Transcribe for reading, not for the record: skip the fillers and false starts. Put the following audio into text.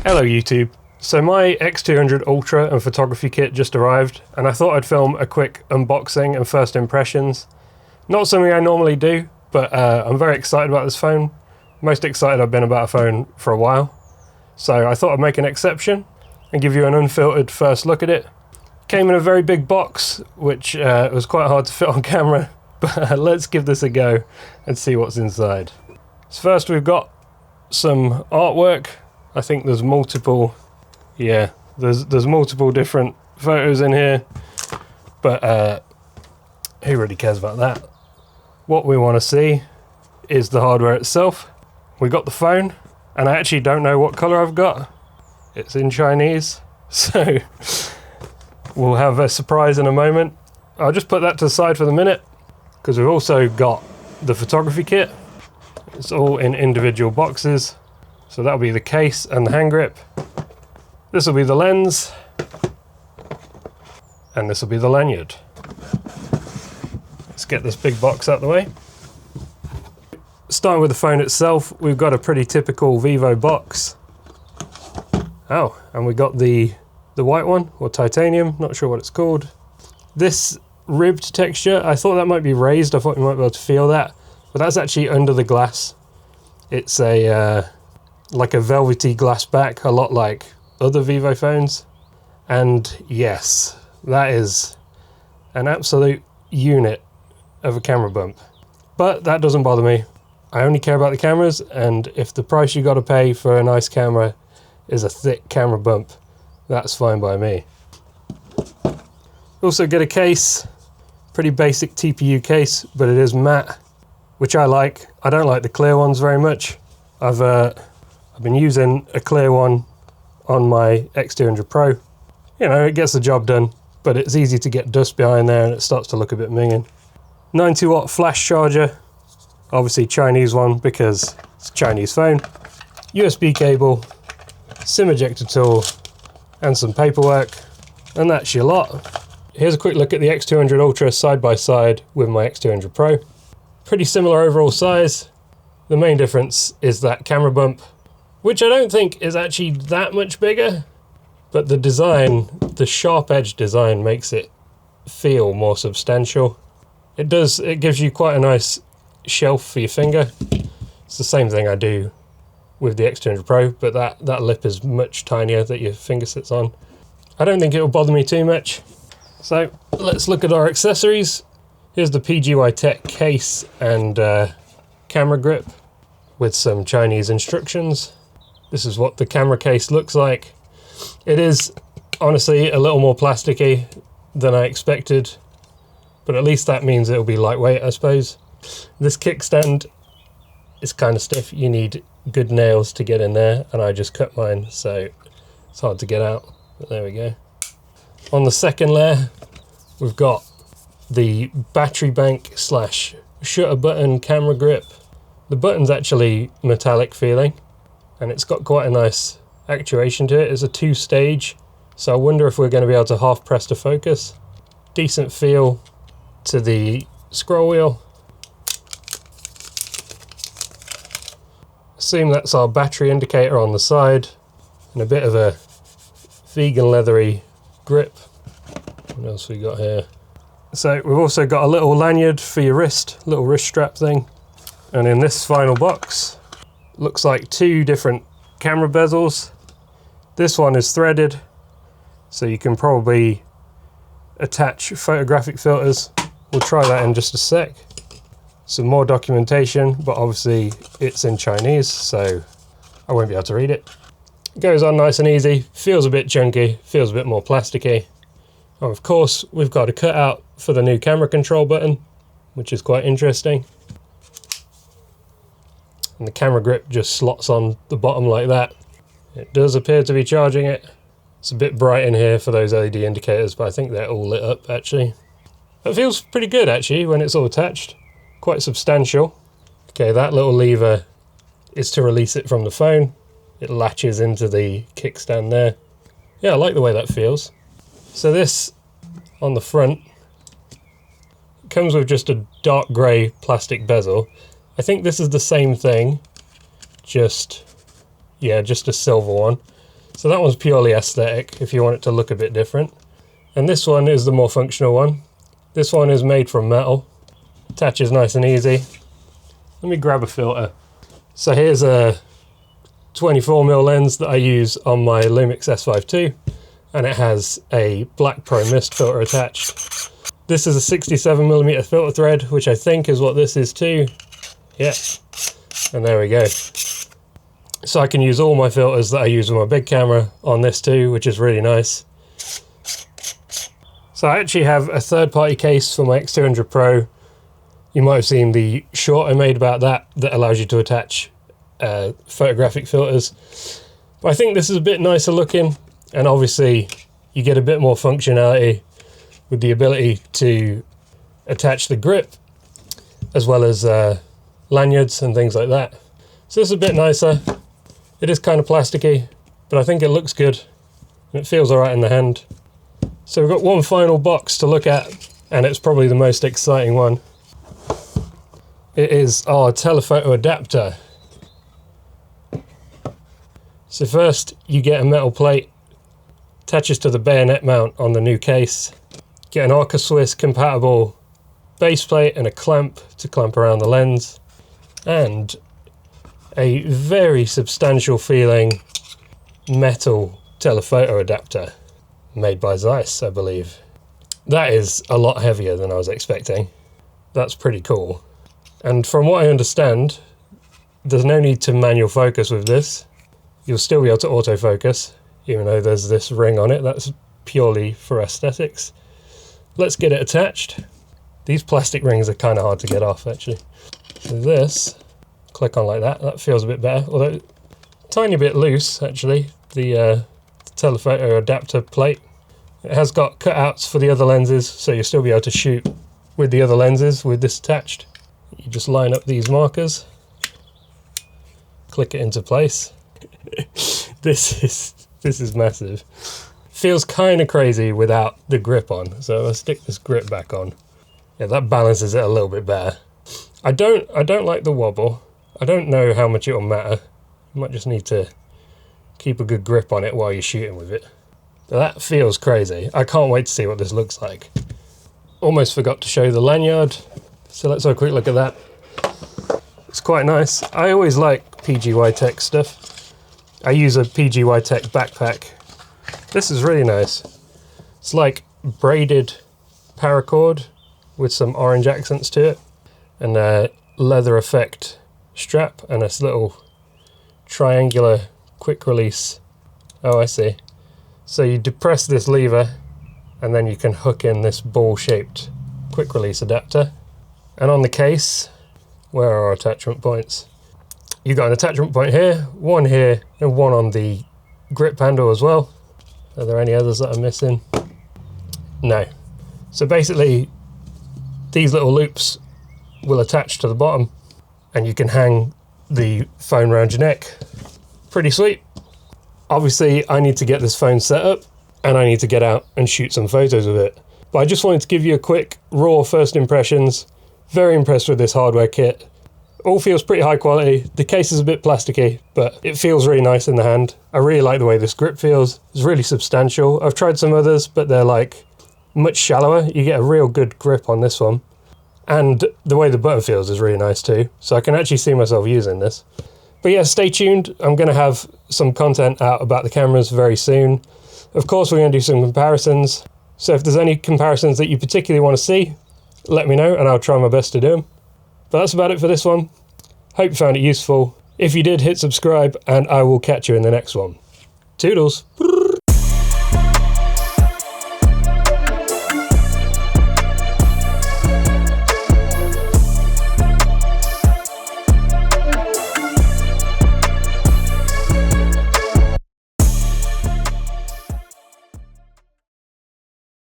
Hello YouTube. So my X200 Ultra and photography kit just arrived, and I thought I'd film a quick unboxing and first impressions. Not something I normally do, but I'm very excited about this phone. Most excited I've been about a phone for a while. So I thought I'd make an exception and give you an unfiltered first look at it. Came in a very big box, which was quite hard to fit on camera, but let's give this a go and see what's inside. So first we've got some artwork. I think there's multiple, there's multiple different photos in here, but who really cares about that? What we want to see is the hardware itself. We got the phone, and I actually don't know what color I've got. It's in Chinese, so we'll have a surprise in a moment. I'll just put that to the side for the minute, because we've also got the photography kit. It's all in individual boxes. So that'll be the case and the hand grip. This will be the lens. And this will be the lanyard. Let's get this big box out of the way. Starting with the phone itself, we've got a pretty typical Vivo box. Oh, and we got the white one, or titanium, not sure what it's called. This ribbed texture, I thought that might be raised. I thought you might be able to feel that, but that's actually under the glass. It's a like a velvety glass back, a lot like other Vivo phones. And yes, that is an absolute unit of a camera bump. But that doesn't bother me. I only care about the cameras, and if the price you gotta pay for a nice camera is a thick camera bump, that's fine by me. Also get a case, pretty basic TPU case, but it is matte, which I like. I don't like the clear ones very much. I've been using a clear one on my X200 Pro. You know, it gets the job done, but it's easy to get dust behind there and it starts to look a bit minging. 90 watt flash charger, obviously Chinese one because it's a Chinese phone. USB cable, SIM ejector tool, and some paperwork, and that's your lot. Here's a quick look at the X200 Ultra side by side with my X200 Pro. Pretty similar overall size. The main difference is that camera bump, which I don't think is actually that much bigger, but the design, the sharp edge design, makes it feel more substantial. It gives you quite a nice shelf for your finger. It's the same thing I do with the X200 Pro, but that lip is much tinier that your finger sits on. I don't think it will bother me too much. So let's look at our accessories. Here's the PGY Tech case and camera grip with some Chinese instructions. This is what the camera case looks like. It is honestly a little more plasticky than I expected, but at least that means it'll be lightweight, I suppose. This kickstand is kind of stiff. You need good nails to get in there, and I just cut mine, so it's hard to get out, but there we go. On the second layer, we've got the battery bank slash shutter button camera grip. The button's actually metallic feeling, and it's got quite a nice actuation to it. It's a two-stage, so I wonder if we're going to be able to half press to focus. Decent feel to the scroll wheel. Assume that's our battery indicator on the side, and a bit of a vegan leathery grip. What else we got here? So we've also got a little lanyard for your wrist, little wrist strap thing. And in this final box, looks like two different camera bezels. This one is threaded, so you can probably attach photographic filters. We'll try that in just a sec. Some more documentation, but obviously it's in Chinese, so I won't be able to read it. It goes on nice and easy, feels a bit chunky, feels a bit more plasticky. Oh, of course, we've got a cutout for the new camera control button, which is quite interesting. And the camera grip just slots on the bottom like that. It does appear to be charging it. It's a bit bright in here for those LED indicators, but I think they're all lit up actually. It feels pretty good actually when it's all attached. Quite substantial. Okay, that little lever is to release it from the phone. It latches into the kickstand there. Yeah, I like the way that feels. So this on the front comes with just a dark grey plastic bezel. I think this is the same thing, just a silver one. So that one's purely aesthetic, if you want it to look a bit different. And this one is the more functional one. This one is made from metal, attaches nice and easy. Let me grab a filter. So here's a 24mm lens that I use on my Lumix S5 II, and it has a black Pro Mist filter attached. This is a 67mm filter thread, which I think is what this is too. Yeah, and there we go. So I can use all my filters that I use with my big camera on this too, which is really nice. So I actually have a third-party case for my X200 Pro. You might have seen the short I made about that allows you to attach photographic filters. But I think this is a bit nicer looking, and obviously you get a bit more functionality with the ability to attach the grip as well as lanyards and things like that. So this is a bit nicer. It is kind of plasticky, but I think it looks good and it feels alright in the hand. So we've got one final box to look at, and it's probably the most exciting one. It is our telephoto adapter. So first you get a metal plate, attaches to the bayonet mount on the new case. Get an Arca Swiss compatible base plate and a clamp to clamp around the lens, and a very substantial feeling metal telephoto adapter made by Zeiss, I believe. That is a lot heavier than I was expecting. That's pretty cool. And from what I understand, there's no need to manual focus with this. You'll still be able to autofocus, even though there's this ring on it. That's purely for aesthetics. Let's get it attached. These plastic rings are kind of hard to get off, actually. So this, click on like that. That feels a bit better, although a tiny bit loose, actually. The telephoto adapter plate. It has got cutouts for the other lenses, so you'll still be able to shoot with the other lenses with this attached. You just line up these markers, click it into place. This is massive. Feels kind of crazy without the grip on, so I'll stick this grip back on. Yeah, that balances it a little bit better. I don't like the wobble. I don't know how much it will matter. You might just need to keep a good grip on it while you're shooting with it. But that feels crazy. I can't wait to see what this looks like. Almost forgot to show you the lanyard, so let's have a quick look at that. It's quite nice. I always like PGY Tech stuff. I use a PGY Tech backpack. This is really nice. It's like braided paracord with some orange accents to it, and a leather effect strap, and this little triangular quick release. Oh, I see. So you depress this lever and then you can hook in this ball shaped quick release adapter. And on the case, where are our attachment points? You've got an attachment point here and one on the grip handle as well. Are there any others that I'm missing? No. So basically these little loops will attach to the bottom and you can hang the phone around your neck. Pretty sweet. Obviously, I need to get this phone set up and I need to get out and shoot some photos of it. But I just wanted to give you a quick, raw first impressions. Very impressed with this hardware kit. All feels pretty high quality. The case is a bit plasticky, but it feels really nice in the hand. I really like the way this grip feels. It's really substantial. I've tried some others, but they're like much shallower. You get a real good grip on this one. And the way the button feels is really nice too. So I can actually see myself using this. But yeah, stay tuned. I'm going to have some content out about the cameras very soon. Of course, we're going to do some comparisons. So if there's any comparisons that you particularly want to see, let me know and I'll try my best to do them. But that's about it for this one. Hope you found it useful. If you did, hit subscribe and I will catch you in the next one. Toodles!